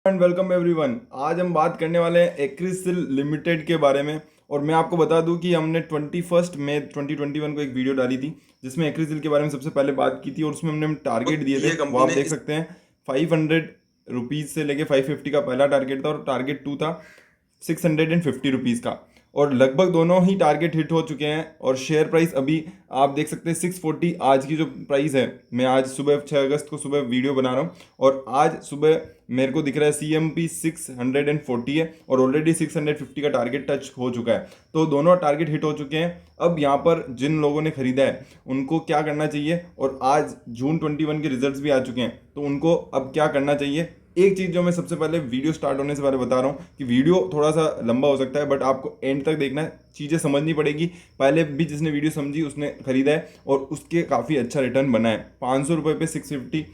And welcome everyone. आज हम बात करने वाले हैं एक्रिसिल लिमिटेड के बारे में। और मैं आपको बता दूं कि हमने 21 मई 2021 को एक वीडियो डाली थी जिसमें एक्रिसिल के बारे में सबसे पहले बात की थी, और उसमें हमने टारगेट दिए थे। वो कंपनी आप ने देख सकते हैं, 500 रुपीज़ से लेके 550 का पहला टारगेट था, और टारगेट टू था 650 रुपीज़ का। और लगभग दोनों ही टारगेट हिट हो चुके हैं। और शेयर प्राइस अभी आप देख सकते हैं 640 आज की जो प्राइस है। मैं आज सुबह 6 अगस्त को सुबह वीडियो बना रहा हूँ, और आज सुबह मेरे को दिख रहा है CMP 640 है, और ऑलरेडी 650 का टारगेट टच हो चुका है। तो दोनों टारगेट हिट हो चुके हैं। अब यहाँ पर जिन लोगों ने खरीदा है उनको क्या करना चाहिए, और आज जून 21 के रिजल्ट्स भी आ चुके हैं, तो उनको अब क्या करना चाहिए। एक चीज़ जो मैं सबसे पहले वीडियो स्टार्ट होने से पहले बता रहा हूँ कि वीडियो थोड़ा सा लंबा हो सकता है, बट आपको एंड तक देखना है, चीज़ें समझनी पड़ेगी। पहले भी जिसने वीडियो समझी उसने खरीदा है, और उसके काफ़ी अच्छा रिटर्न बना है। 500 रुपये पे 650,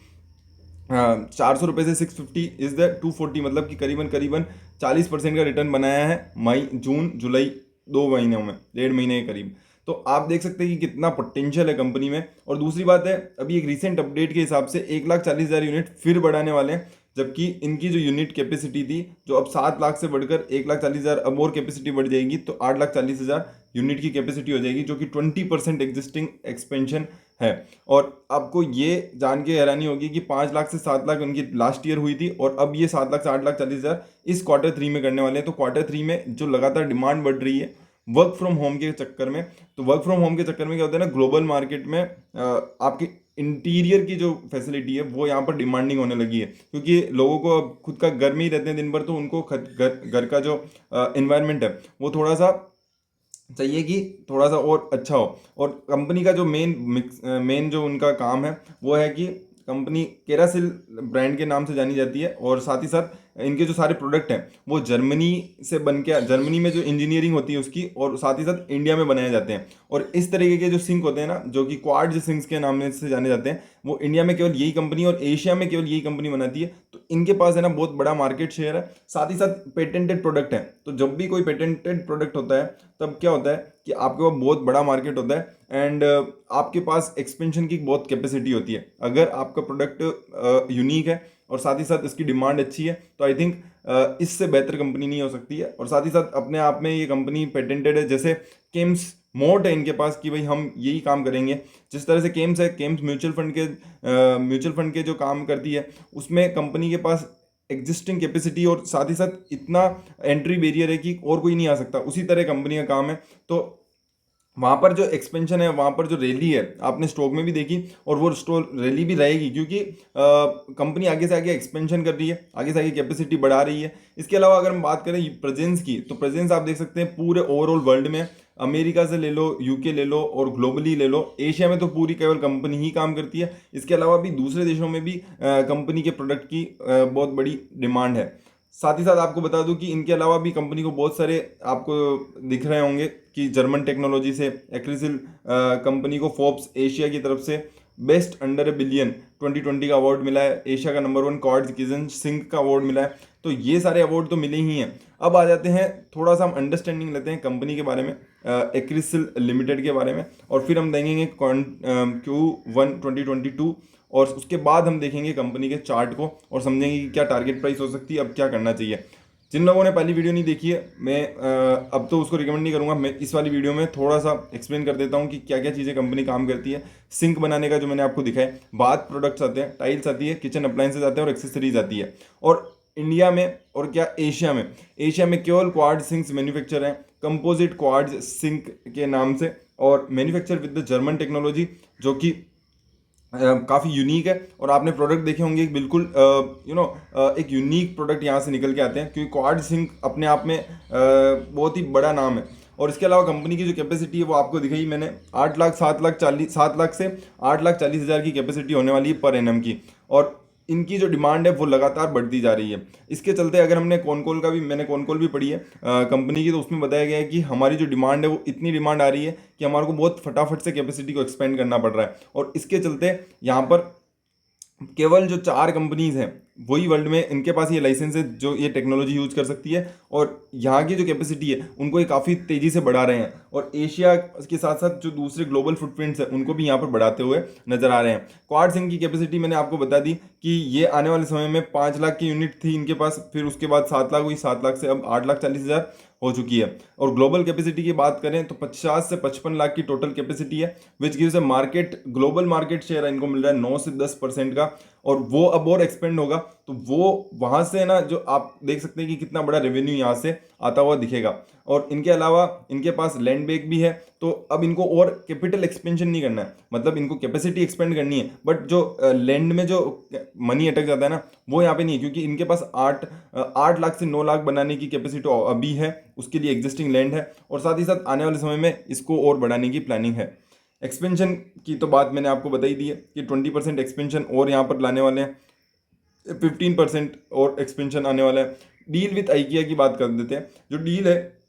400 रुपये से 650 इज द 240, मतलब कि करीबन करीबन 40% का रिटर्न बनाया है मई जून जुलाई 2 महीनों में, 1.5 महीने के करीब। तो आप देख सकते हैं कि कितना पोटेंशियल है कंपनी में। और दूसरी बात है, अभी एक रीसेंट अपडेट के हिसाब से 1,40,000 यूनिट फिर बढ़ाने वाले हैं, जबकि इनकी जो यूनिट कैपेसिटी थी, जो अब 7 लाख से बढ़कर 1,40,000, अब और कैपेसिटी बढ़ जाएगी तो 8,40,000 यूनिट की कैपेसिटी हो जाएगी, जो कि 20% एग्जिस्टिंग एक्सपेंशन है। और आपको ये जान के हैरानी होगी कि 5 लाख से 7 लाख उनकी लास्ट ईयर हुई थी, और अब ये 7 लाख से 8,40,000 इस क्वार्टर 3 में करने वाले हैं। तो क्वार्टर 3 में जो लगातार डिमांड बढ़ रही है वर्क फ्रॉम होम के चक्कर में, तो वर्क फ्रॉम होम के चक्कर में क्या होता है ना, ग्लोबल मार्केट में आपकी इंटीरियर की जो फैसिलिटी है वो यहाँ पर डिमांडिंग होने लगी है, क्योंकि लोगों को अब खुद का घर में ही रहते हैं दिन भर, तो उनको घर घर का जो इन्वायरमेंट है वो थोड़ा सा चाहिए कि थोड़ा सा और अच्छा हो। और कंपनी का जो मेन जो उनका काम है वो है कि कंपनी केरासिल ब्रांड के नाम से जानी जाती है, और साथ ही साथ इनके जो सारे प्रोडक्ट हैं वो जर्मनी से बन के, जर्मनी में जो इंजीनियरिंग होती है उसकी, और साथ ही साथ इंडिया में बनाए जाते हैं। और इस तरीके के जो सिंक होते हैं ना, जो कि क्वार्ट्ज सिंक्स के नाम से जाने जाते हैं, वो इंडिया में केवल यही कंपनी और एशिया में केवल यही कंपनी बनाती है। तो इनके पास है ना बहुत बड़ा मार्केट शेयर है, साथ ही साथ पेटेंटेड प्रोडक्ट है। तो जब भी कोई पेटेंटेड प्रोडक्ट होता है तब क्या होता है कि आपके पास बहुत बड़ा मार्केट होता है, एंड आपके पास एक्सपेंशन की बहुत कैपेसिटी होती है। अगर आपका प्रोडक्ट यूनिक है और साथ ही साथ इसकी डिमांड अच्छी है, तो आई थिंक इससे बेहतर कंपनी नहीं हो सकती है। और साथ ही साथ अपने आप में ये कंपनी पेटेंटेड है। जैसे केम्स मोट है इनके पास कि भाई हम यही काम करेंगे। जिस तरह से केम्स है, केम्स म्यूचुअल फंड के जो काम करती है, उसमें कंपनी के पास एग्जिस्टिंग कैपेसिटी और साथ ही साथ इतना एंट्री बैरियर है कि और कोई नहीं आ सकता, उसी तरह कंपनी का काम है। तो वहाँ पर जो एक्सपेंशन है, वहाँ पर जो रैली है आपने स्टॉक में भी देखी, और वो स्टॉक रैली भी रहेगी, क्योंकि कंपनी आगे से आगे एक्सपेंशन कर रही है, आगे से आगे कैपेसिटी बढ़ा रही है। इसके अलावा अगर हम बात करें प्रेजेंस की, तो प्रेजेंस आप देख सकते हैं पूरे ओवरऑल वर्ल्ड में। अमेरिका से ले लो, यूके ले लो, और ग्लोबली ले लो। एशिया में तो पूरी केवल कंपनी ही काम करती है। इसके अलावा भी दूसरे देशों में भी कंपनी के प्रोडक्ट की बहुत बड़ी डिमांड है। साथ ही साथ आपको बता दूं कि इनके अलावा भी कंपनी को बहुत सारे आपको दिख रहे होंगे कि जर्मन टेक्नोलॉजी से एक्रिसिल कंपनी को फोर्ब्स एशिया की तरफ से बेस्ट अंडर ए बिलियन 2020 का अवार्ड मिला है। एशिया का नंबर 1 क्वार्ट्ज किचन सिंक का अवार्ड मिला है। तो ये सारे अवार्ड तो मिले ही हैं। अब आ जाते हैं, थोड़ा सा हम अंडरस्टैंडिंग लेते हैं कंपनी के बारे में, एक्रिसिल लिमिटेड के बारे में, और फिर हम देखेंगे Q1 2022, और उसके बाद हम देखेंगे कंपनी के चार्ट को और समझेंगे कि क्या टारगेट प्राइस हो सकती है, अब क्या करना चाहिए। जिन लोगों ने पहली वीडियो नहीं देखी है, मैं अब तो उसको रिकमेंड नहीं करूंगा। मैं इस वाली वीडियो में थोड़ा सा एक्सप्लेन कर देता हूँ कि क्या क्या चीज़ें कंपनी काम करती है। सिंक बनाने का जो मैंने आपको दिखाया, बाथ प्रोडक्ट्स आते हैं, टाइल्स आती है, किचन अप्लायंसेज आते हैं, और एक्सेसरीज आती है। और इंडिया में और क्या एशिया में केवल क्वार्ट्ज सिंक्स मैन्युफैक्चर हैं, कंपोजिट क्वार्ट्ज सिंक के नाम से, और manufacture with the German technology, जो कि काफ़ी यूनिक है। और आपने प्रोडक्ट देखे होंगे, बिल्कुल एक यूनिक प्रोडक्ट यहाँ से निकल के आते हैं, क्योंकि क्वाड सिंक अपने आप में बहुत ही बड़ा नाम है। और इसके अलावा कंपनी की जो कैपेसिटी है वो आपको दिखाई मैंने, 8 लाख 7 लाख 40 की कैपेसिटी होने वाली है पर एनम की। और इनकी जो डिमांड है वो लगातार बढ़ती जा रही है। इसके चलते अगर हमने मैंने कॉनकॉल भी पढ़ी है कंपनी की, तो उसमें बताया गया है कि हमारी जो डिमांड है वो इतनी डिमांड आ रही है कि हमारे को बहुत फटाफट से कैपेसिटी को एक्सपेंड करना पड़ रहा है। और इसके चलते यहाँ पर केवल जो 4 कंपनीज हैं वही वर्ल्ड में इनके पास ये लाइसेंस है जो ये टेक्नोलॉजी यूज कर सकती है, और यहाँ की जो कैपेसिटी है उनको ये काफ़ी तेज़ी से बढ़ा रहे हैं, और एशिया के साथ साथ जो दूसरे ग्लोबल फुटप्रिंट्स हैं उनको भी यहाँ पर बढ़ाते हुए नजर आ रहे हैं। क्वाड सिंक की कैपेसिटी मैंने आपको बता दी कि ये आने वाले समय में 5 लाख की यूनिट थी इनके पास, फिर उसके बाद 7 लाख हुई, 7 लाख से अब 8,40,000 हो चुकी है। और ग्लोबल कैपेसिटी की बात करें तो 50 से 55 लाख की टोटल कैपेसिटी है, which gives a market, global market share इनको मिल रहा है 9 से 10% का, और वो अब और एक्सपेंड होगा, तो वो वहां से ना जो आप देख सकते हैं कि कितना बड़ा रेवेन्यू यहाँ से आता हुआ दिखेगा। और इनके अलावा इनके पास लैंड बैंक भी है, तो अब इनको और कैपिटल एक्सपेंशन नहीं करना है, मतलब इनको कैपेसिटी एक्सपेंड करनी है, बट जो लैंड में जो मनी अटक जाता है ना वो यहाँ पे नहीं है, क्योंकि इनके पास 8 लाख से 9 लाख बनाने की कैपेसिटी अभी है, उसके लिए एग्जिस्टिंग लैंड है, और साथ ही साथ आने वाले समय में इसको और बढ़ाने की प्लानिंग है। एक्सपेंशन की तो बात मैंने आपको बताई दी है कि 20% एक्सपेंशन और यहाँ पर लाने वाले हैं, 15% और एक्सपेंशन आने वाला है। डील विथ आइकिया की बात कर देते हैं। जो डील है,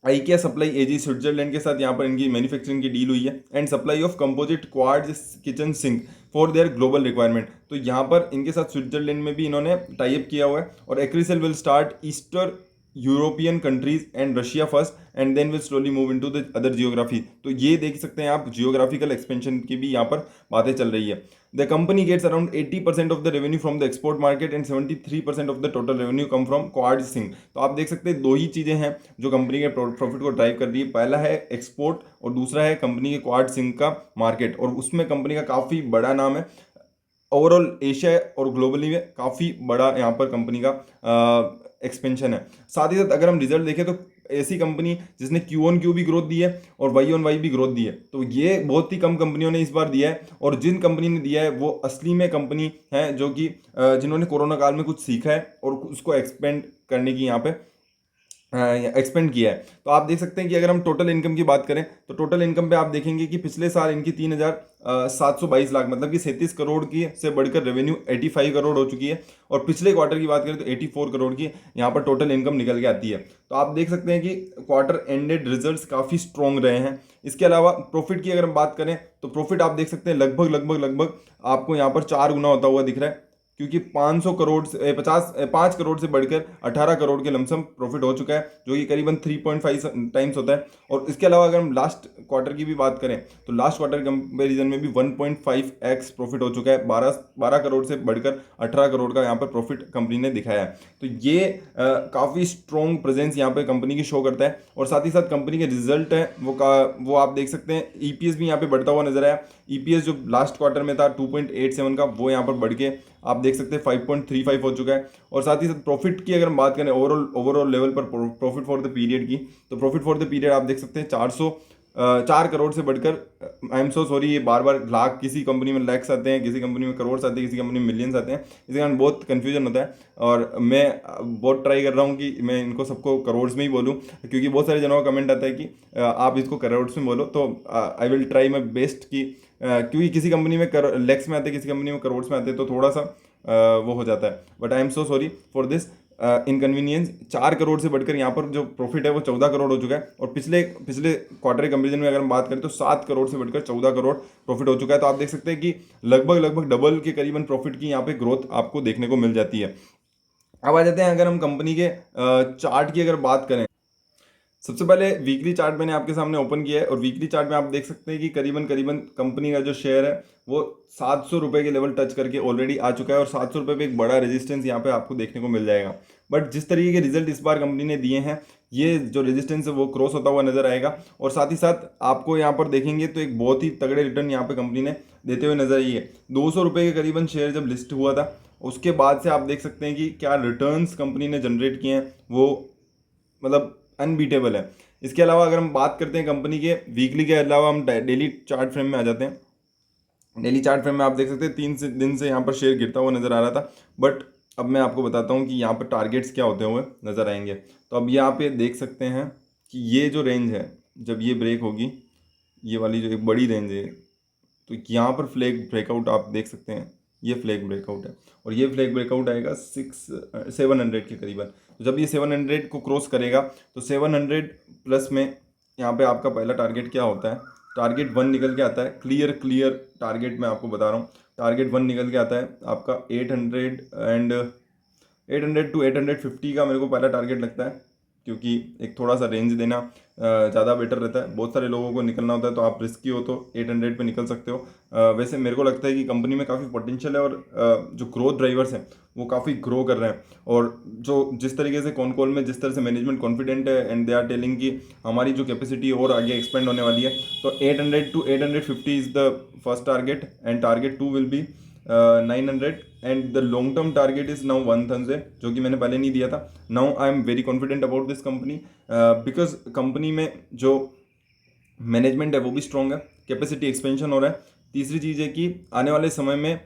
आइकिया सप्लाई एजी स्विट्जरलैंड के साथ यहाँ पर इनकी मैन्युफैक्चरिंग की डील हुई है, and supply of composite quartz kitchen sink for their global requirement. तो यहाँ पर इनके साथ स्विट्जरलैंड में भी इन्होंने टाई अप किया हुआ है, और Acrisel will start Eastern European countries and Russia first, and then will slowly move into the other geography. तो ये देख सकते हैं आप, जियोग्राफिकल एक्सपेंशन की भी यहाँ पर बातें चल रही है। The company gets around 80% of the revenue from the export market and 73% of the total revenue come from quartz sink. तो आप देख सकते हैं दो ही चीज़ें हैं जो कंपनी के प्रॉफिट को ड्राइव कर रही है, पहला है एक्सपोर्ट और दूसरा है कंपनी के क्वाड सिंक का मार्केट, और उसमें कंपनी का काफ़ी बड़ा नाम है। ओवरऑल एशिया और ग्लोबली में काफ़ी बड़ा यहाँ पर कंपनी का एक्सपेंशन है। साथ ही साथ अगर हम रिजल्ट देखें तो ऐसी कंपनी जिसने क्यू ऑन क्यू भी ग्रोथ दी है और वाई ऑन वाई भी ग्रोथ दी है, तो ये बहुत ही कम कंपनियों ने इस बार दिया है, और जिन कंपनी ने दिया है वो असली में कंपनी है जो कि जिन्होंने कोरोना काल में कुछ सीखा है और उसको एक्सपेंड करने की यहाँ पे एक्सपेंड किया है। तो आप देख सकते हैं कि अगर हम टोटल इनकम की बात करें तो टोटल इनकम पे आप देखेंगे कि पिछले साल इनकी 3,722 लाख, मतलब कि 37 करोड़ की से बढ़कर रेवेन्यू 85 करोड़ हो चुकी है, और पिछले क्वार्टर की बात करें तो 84 करोड़ की यहाँ पर टोटल इनकम निकल के आती है। तो आप देख सकते हैं कि क्वार्टर एंडेड रिजल्ट्स काफ़ी स्ट्रॉन्ग रहे हैं। इसके अलावा प्रॉफिट की अगर हम बात करें तो प्रॉफिट आप देख सकते हैं लगभग आपको यहाँ पर 4 गुना होता हुआ दिख रहा है, क्योंकि 500 करोड़ से 5 करोड़ से बढ़कर 18 करोड़ के लमसम प्रॉफिट हो चुका है, जो कि करीबन 3.5 टाइम्स होता है। और इसके अलावा अगर हम लास्ट क्वार्टर की भी बात करें तो लास्ट क्वार्टर कंपेरिजन में भी 1.5x प्रॉफिट हो चुका है, 12 करोड़ से बढ़कर 18 करोड़ का यहाँ पर प्रॉफिट कंपनी ने दिखाया है। तो ये काफ़ी स्ट्रॉन्ग प्रेजेंस यहाँ पे कंपनी की शो करता है, और साथ ही साथ कंपनी के रिजल्ट है वो आप देख सकते हैं। ईपीएस भी यहाँ पे बढ़ता हुआ नजर आया। ईपीएस जो लास्ट क्वार्टर में था 2.87 का, वो यहाँ पर बढ़ के आप देख सकते हैं 5.35 हो चुका है। और साथ ही साथ प्रॉफिट की अगर हम बात करें ओवरऑल लेवल पर प्रॉफिट फॉर द पीरियड की, तो प्रॉफिट फॉर द पीरियड आप देख सकते हैं 4 करोड़ से बढ़कर, आई एम सो सॉरी, ये बार बार लाख, किसी कंपनी में लैक्स आते हैं, किसी कंपनी में करोड़ आते हैं, किसी कंपनी में मिलियंस आते हैं, इसके कारण बहुत कन्फ्यूजन होता है। और मैं बहुत ट्राई कर रहा हूँ कि मैं इनको सबको करोड़ में ही बोलूँ, क्योंकि बहुत सारे जनों का कमेंट आता है कि आप इसको करोड़ में बोलो, तो I will try my best कि क्योंकि किसी कंपनी में लैक्स में आते हैं, किसी कंपनी में करोड़ में आते हैं, तो थोड़ा सा वो हो जाता है। But I am so sorry for this inconvenience. 4 crore से बढ़कर यहाँ पर जो प्रॉफिट है वो 14 करोड़ हो चुका है, और पिछले पिछले क्वार्टर के कंपेरिजन में अगर हम बात करें तो 7 करोड़ से बढ़कर 14 करोड़ प्रॉफिट हो चुका है। तो आप देख सकते हैं कि लगभग डबल के करीबन प्रॉफिट की यहाँ पे ग्रोथ आपको देखने को मिल जाती है। अब आ जाते हैं अगर हम कंपनी के चार्ट की अगर बात करें, सबसे पहले वीकली चार्ट मैंने आपके सामने ओपन किया है, और वीकली चार्ट में आप देख सकते हैं कि करीबन करीबन कंपनी का जो शेयर है वो 700 रुपये के लेवल टच करके ऑलरेडी आ चुका है, और 700 रुपये पे एक बड़ा रेजिस्टेंस यहाँ पे आपको देखने को मिल जाएगा। बट जिस तरीके के रिजल्ट इस बार कंपनी ने दिए हैं, ये जो रेजिस्टेंस है वो क्रॉस होता हुआ नजर आएगा, और साथ ही साथ आपको यहाँ पर देखेंगे तो एक बहुत ही तगड़े रिटर्न यहाँ पे कंपनी ने देते हुए नजर आई है। 200 रुपये के करीबन शेयर जब लिस्ट हुआ था, उसके बाद से आप देख सकते हैं कि क्या रिटर्न्स कंपनी ने जनरेट किए हैं, वो मतलब अनबीटेबल है। इसके अलावा अगर हम बात करते हैं कंपनी के वीकली के अलावा, हम डेली चार्ट फ्रेम में आ जाते हैं। डेली चार्ट फ्रेम में आप देख सकते हैं 3 दिन से यहाँ पर शेयर गिरता हुआ नजर आ रहा था, बट अब मैं आपको बताता हूँ कि यहाँ पर टारगेट्स क्या होते हुए नजर आएंगे। तो अब यहाँ पे देख सकते हैं कि ये जो रेंज है, जब ये ब्रेक होगी, ये वाली जो एक बड़ी रेंज है, तो यहाँ पर फ्लैग ब्रेकआउट आप देख सकते हैं, ये फ्लैग ब्रेकआउट है, और ये फ्लैग ब्रेकआउट आएगा 700 के करीबन। तो जब ये 700 को क्रॉस करेगा तो 700 प्लस में यहाँ पे आपका पहला टारगेट क्या होता है, टारगेट 1 निकल के आता है। क्लियर टारगेट मैं आपको बता रहा हूँ, टारगेट 1 निकल के आता है आपका 800 टू 850 का मेरे को पहला टारगेट लगता है, क्योंकि एक थोड़ा सा रेंज देना ज़्यादा बेटर रहता है। बहुत सारे लोगों को निकलना होता है, तो आप रिस्की हो तो 800 पे निकल सकते हो। वैसे मेरे को लगता है कि कंपनी में काफ़ी पोटेंशियल है, और जो ग्रोथ ड्राइवर्स हैं वो काफ़ी ग्रो कर रहे हैं, और जो जिस तरीके से कॉल में जिस तरह से मैनेजमेंट कॉन्फिडेंट है एंड दे आर टेलिंग कि हमारी जो कैपेसिटी और आगे एक्सपेंड होने वाली है, तो 800 to 850 is the first target, and target 2 will be 900, and the long term target is now 1000, जो कि मैंने पहले नहीं दिया था। Now I am very confident about this company, because company में जो मैनेजमेंट है वो भी स्ट्रॉन्ग है, कैपेसिटी एक्सपेंशन हो रहा है। तीसरी चीज़ है कि आने वाले समय में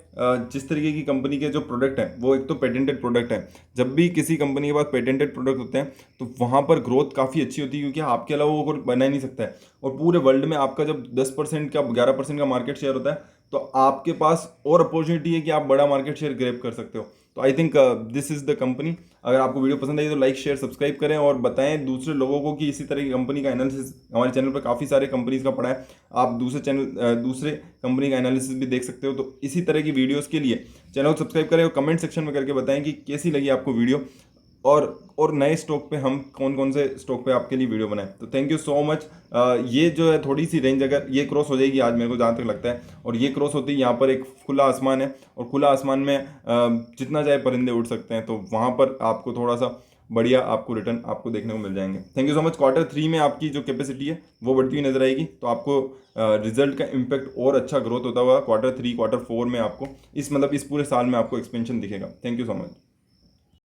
जिस तरीके की कंपनी के जो प्रोडक्ट हैं वो एक तो पेटेंटेड प्रोडक्ट है। जब भी किसी कंपनी के पास पेटेंटेड प्रोडक्ट होते हैं तो वहाँ पर ग्रोथ काफ़ी अच्छी होती है, क्योंकि आपके अलावा वो कोई बना ही नहीं सकता है। और पूरे वर्ल्ड में आपका जब 10% का 11% का मार्केट शेयर होता है, तो आपके पास और अपॉर्चुनिटी है कि आप बड़ा मार्केट शेयर ग्रैब कर सकते हो। तो I think this is the company. अगर आपको वीडियो पसंद आई तो लाइक शेयर सब्सक्राइब करें, और बताएं दूसरे लोगों को कि इसी तरह की कंपनी का एनालिसिस हमारे चैनल पर काफ़ी सारे कंपनीज का पड़ा है। आप दूसरे कंपनी का एनालिसिस भी देख सकते हो। तो इसी तरह की वीडियोस के लिए चैनल को सब्सक्राइब करें, और कमेंट सेक्शन में करके बताएं कि कैसी लगी आपको वीडियो, और नए स्टॉक पे हम कौन कौन से स्टॉक पे आपके लिए वीडियो बनाएं। तो थैंक यू सो मच। ये जो है थोड़ी सी रेंज अगर ये क्रॉस हो जाएगी आज, मेरे को जहाँ तक लगता है, और ये क्रॉस होती है, यहाँ पर एक खुला आसमान है, और खुला आसमान में जितना चाहे परिंदे उड़ सकते हैं, तो वहाँ पर आपको थोड़ा सा बढ़िया आपको रिटर्न आपको देखने को मिल जाएंगे। Thank you so much. Q3 में आपकी जो कैपेसिटी है वो बढ़ती हुई नजर आएगी, तो आपको रिजल्ट का इम्पैक्ट और अच्छा ग्रोथ होता हुआ Q3 Q4 में आपको इस पूरे साल में आपको एक्सपेंशन दिखेगा। Thank you so much.